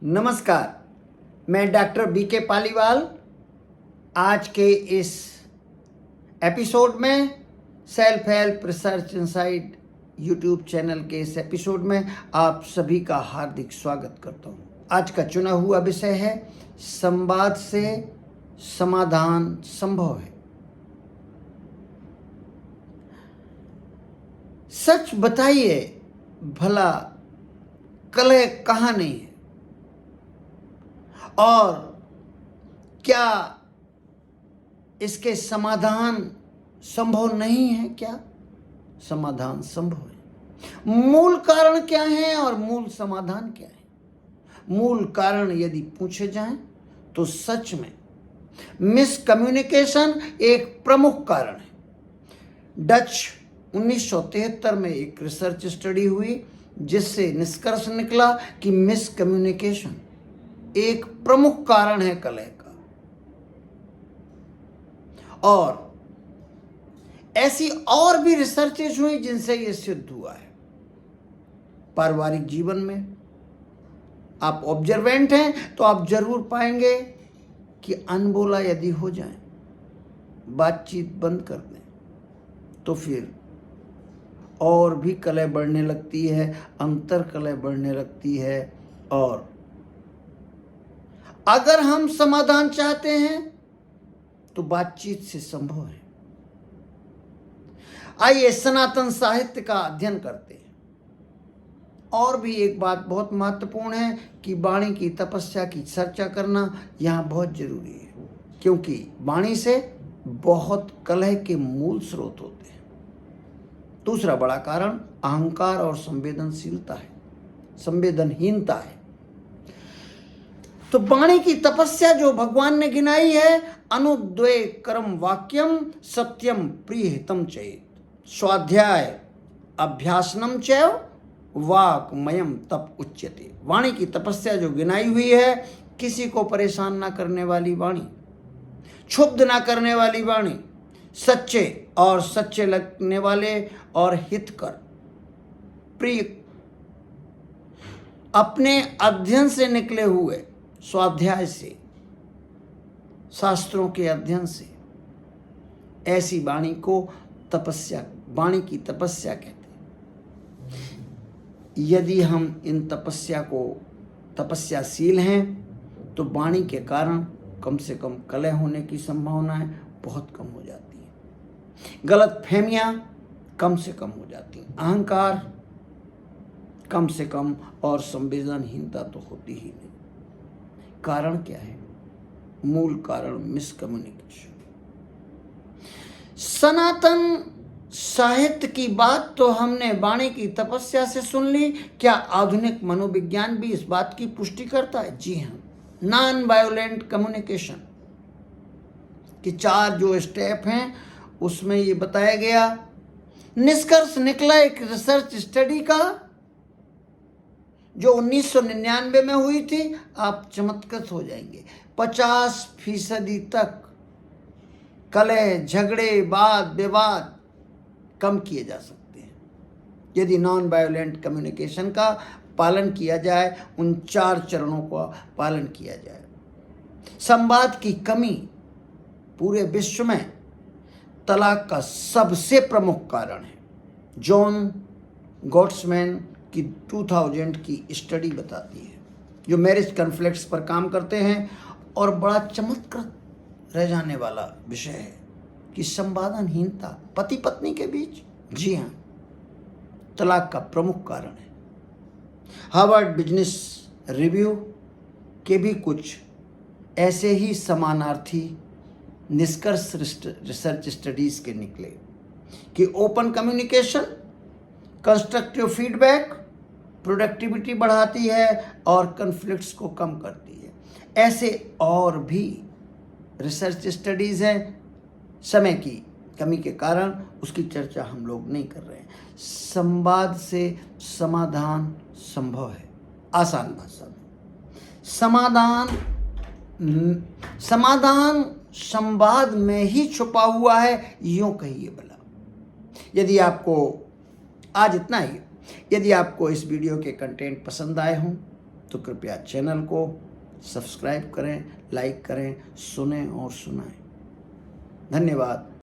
नमस्कार, मैं doctor BK Paliwal. आज के इस एपिसोड में self help research insight YouTube channel के इस एपिसोड में आप सभी का हार्दिक स्वागत करता हूँ। आज का चुना हुआ विषय है संवाद से समाधान संभव है। सच बताइए भला कलह कहाँ नहीं है, और क्या इसके समाधान संभव नहीं है? क्या समाधान संभव है? मूल कारण क्या है और मूल समाधान क्या है? मूल कारण यदि पूछे जाएं तो सच में मिसकम्युनिकेशन एक प्रमुख कारण है। डच 1973 में एक रिसर्च स्टडी हुई जिससे निष्कर्ष निकला कि मिसकम्युनिकेशन एक प्रमुख कारण है कलह का। और ऐसी और भी रिसर्चेज हुई जिनसे यह सिद्ध हुआ है। पारिवारिक जीवन में आप ऑब्जर्वेंट हैं तो आप जरूर पाएंगे कि अनबोला यदि हो जाए, बातचीत बंद कर दें, तो फिर और भी कलह बढ़ने लगती है, अंतर कलह बढ़ने लगती है। और अगर हम समाधान चाहते हैं तो बातचीत से संभव है। आइए सनातन साहित्य का अध्ययन करते हैं। और भी एक बात बहुत महत्वपूर्ण है कि वाणी की तपस्या की चर्चा करना यहाँ बहुत जरूरी है, क्योंकि वाणी से बहुत कलह के मूल स्रोत होते हैं। दूसरा बड़ा कारण अहंकार और संवेदनहीनता है। तो वाणी की तपस्या जो भगवान ने गिनाई है, अनुद्वेगकरम वाक्यम सत्यम प्रियहितम चेत स्वाध्याय अभ्यासनम चैव वाक्मयम तप उच्यते। वाणी की तपस्या जो गिनाई हुई है, किसी को परेशान ना करने वाली वाणी, क्षुब्ध ना करने वाली वाणी, सच्चे लगने वाले और हितकर, प्रिय, अपने अध्ययन से निकले हुए, स्वाध्याय से, शास्त्रों के अध्ययन से, ऐसी वाणी को वाणी की तपस्या कहते हैं। यदि हम इन तपस्याशील हैं तो वाणी के कारण कम से कम कलह होने की संभावनाएं बहुत कम हो जाती हैं, गलतफहमियां कम से कम हो जाती हैं, अहंकार कम से कम, और संवेदनहीनता तो होती ही नहीं। कारण क्या है? मूल कारण मिसकम्युनिकेशन। सनातन साहित्य की बात तो हमने वाणी की तपस्या से सुन ली। क्या आधुनिक मनोविज्ञान भी इस बात की पुष्टि करता है? जी हाँ। नॉन वायोलेंट कम्युनिकेशन की 4 जो स्टेप हैं उसमें ये बताया गया। निष्कर्ष निकला एक रिसर्च स्टडी का जो 1999 में हुई थी। आप चमत्कृत हो जाएंगे। 50% तक कलह, झगड़े, वाद विवाद कम किए जा सकते हैं यदि नॉन वायोलेंट कम्युनिकेशन का पालन किया जाए, उन 4 चरणों का पालन किया जाए। संवाद की कमी पूरे विश्व में तलाक का सबसे प्रमुख कारण है। जॉन गॉट्समैन की 2000 की स्टडी बताती है, जो मैरिज कॉन्फ्लिक्ट्स पर काम करते हैं। और बड़ा चमत्कृत रह जाने वाला विषय है कि संवादनहीनता पति पत्नी के बीच, जी हाँ, तलाक का प्रमुख कारण है। हार्वर्ड बिजनेस रिव्यू के भी कुछ ऐसे ही समानार्थी निष्कर्ष रिसर्च स्टडीज के निकले कि open communication, constructive feedback productivity बढ़ाती है और कॉन्फ्लिक्ट्स को कम करती है। ऐसे और भी रिसर्च स्टडीज हैं। समय की कमी के कारण उसकी चर्चा हम लोग नहीं कर रहे हैं। संवाद से समाधान संभव है। आसान भाषा में समाधान संवाद में ही छुपा हुआ है, यूं कहिए भला। यदि आपको आज इतना ही, यदि आपको इस वीडियो के कंटेंट पसंद आए हों तो कृपया चैनल को सब्सक्राइब करें, लाइक करें, सुनें और सुनाएं। धन्यवाद।